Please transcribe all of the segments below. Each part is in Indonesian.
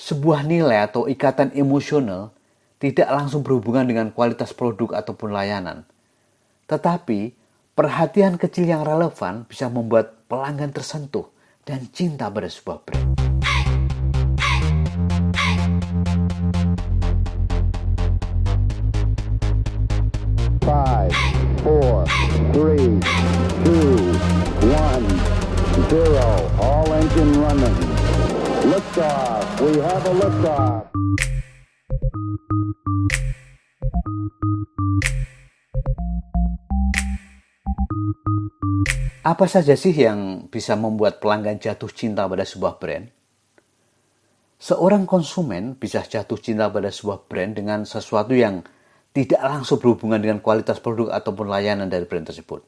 Sebuah nilai atau ikatan emosional tidak langsung berhubungan dengan kualitas produk ataupun layanan. Tetapi, perhatian kecil yang relevan bisa membuat pelanggan tersentuh dan cinta pada sebuah brand. Five, four, three, two, one, zero. All engine running. Liftoff. We have a liftoff. Apa saja sih yang bisa membuat pelanggan jatuh cinta pada sebuah brand? Seorang konsumen bisa jatuh cinta pada sebuah brand dengan sesuatu yang tidak langsung berhubungan dengan kualitas produk ataupun layanan dari brand tersebut.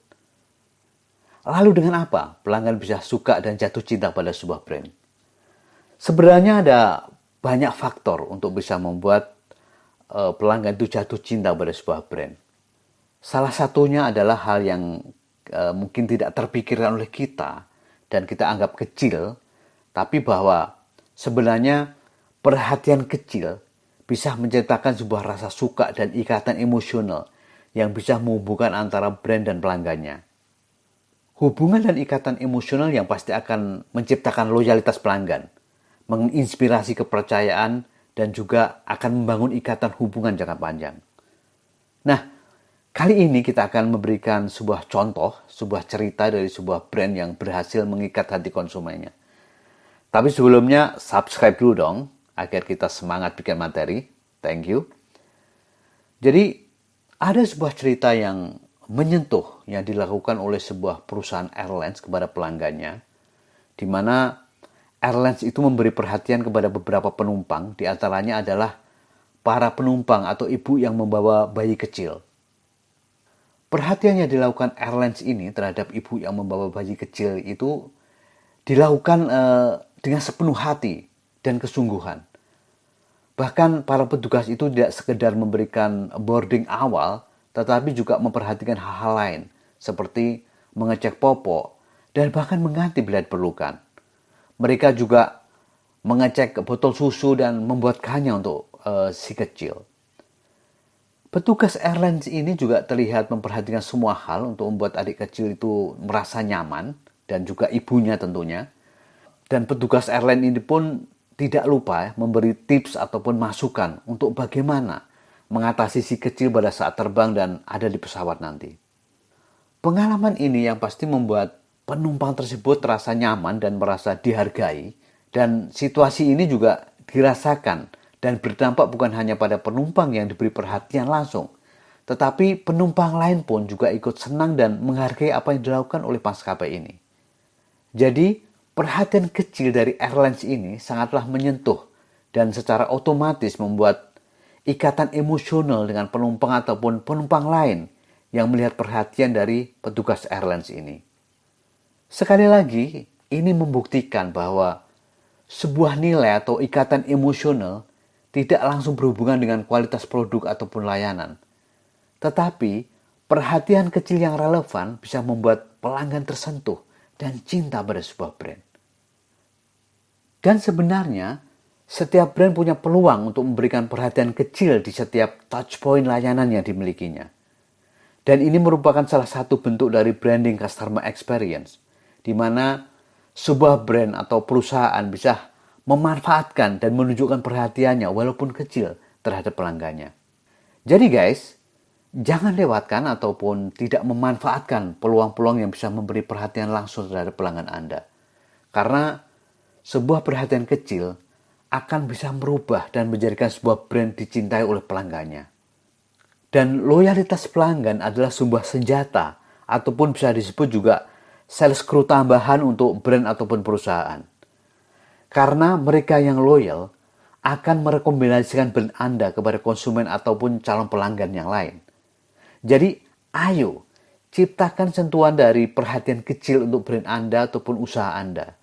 Lalu dengan apa pelanggan bisa suka dan jatuh cinta pada sebuah brand? Sebenarnya ada banyak faktor untuk bisa membuat pelanggan itu jatuh cinta pada sebuah brand. Salah satunya adalah hal yang mungkin tidak terpikirkan oleh kita dan kita anggap kecil, tapi bahwa sebenarnya perhatian kecil bisa menciptakan sebuah rasa suka dan ikatan emosional yang bisa menghubungkan antara brand dan pelanggannya. Hubungan dan ikatan emosional yang pasti akan menciptakan loyalitas pelanggan, menginspirasi kepercayaan, dan juga akan membangun ikatan hubungan jangka panjang. Nah, kali ini kita akan memberikan sebuah contoh, sebuah cerita dari sebuah brand yang berhasil mengikat hati konsumennya. Tapi sebelumnya, subscribe dulu dong, agar kita semangat bikin materi. Thank you. Jadi, ada sebuah cerita yang menyentuh yang dilakukan oleh sebuah perusahaan airlines kepada pelanggannya, di mana airlines itu memberi perhatian kepada beberapa penumpang, di antaranya adalah para penumpang atau ibu yang membawa bayi kecil. Perhatian yang dilakukan airlines ini terhadap ibu yang membawa bayi kecil itu dilakukan dengan sepenuh hati dan kesungguhan. Bahkan para petugas itu tidak sekedar memberikan boarding awal, tetapi juga memperhatikan hal-hal lain, seperti mengecek popok dan bahkan mengganti bila diperlukan. Mereka juga mengecek botol susu dan membuatkannya untuk si kecil. Petugas airlines ini juga terlihat memperhatikan semua hal untuk membuat adik kecil itu merasa nyaman dan juga ibunya tentunya. Dan petugas airline ini pun tidak lupa memberi tips ataupun masukan untuk bagaimana mengatasi si kecil pada saat terbang dan ada di pesawat nanti. Pengalaman ini yang pasti membuat penumpang tersebut terasa nyaman dan merasa dihargai, dan situasi ini juga dirasakan dan berdampak bukan hanya pada penumpang yang diberi perhatian langsung, tetapi penumpang lain pun juga ikut senang dan menghargai apa yang dilakukan oleh maskapai ini. Jadi, perhatian kecil dari airlines ini sangatlah menyentuh dan secara otomatis membuat ikatan emosional dengan penumpang ataupun penumpang lain yang melihat perhatian dari petugas airlines ini. Sekali lagi, ini membuktikan bahwa sebuah nilai atau ikatan emosional tidak langsung berhubungan dengan kualitas produk ataupun layanan. Tetapi, perhatian kecil yang relevan bisa membuat pelanggan tersentuh dan cinta pada sebuah brand. Dan sebenarnya, setiap brand punya peluang untuk memberikan perhatian kecil di setiap touchpoint layanan yang dimilikinya. Dan ini merupakan salah satu bentuk dari branding customer experience, di mana sebuah brand atau perusahaan bisa memanfaatkan dan menunjukkan perhatiannya walaupun kecil terhadap pelanggannya. Jadi guys, jangan lewatkan ataupun tidak memanfaatkan peluang-peluang yang bisa memberi perhatian langsung terhadap pelanggan Anda. Karena sebuah perhatian kecil akan bisa merubah dan menjadikan sebuah brand dicintai oleh pelanggannya. Dan loyalitas pelanggan adalah sebuah senjata ataupun bisa disebut juga sales crew tambahan untuk brand ataupun perusahaan. Karena mereka yang loyal akan merekomendasikan brand Anda kepada konsumen ataupun calon pelanggan yang lain. Jadi, ayo ciptakan sentuhan dari perhatian kecil untuk brand Anda ataupun usaha Anda.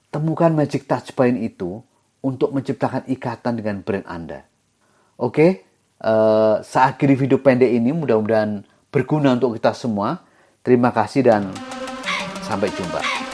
Temukan magic touch point itu untuk menciptakan ikatan dengan brand Anda. Oke, saya akhiri video pendek ini, mudah-mudahan berguna untuk kita semua. Terima kasih dan sampai jumpa.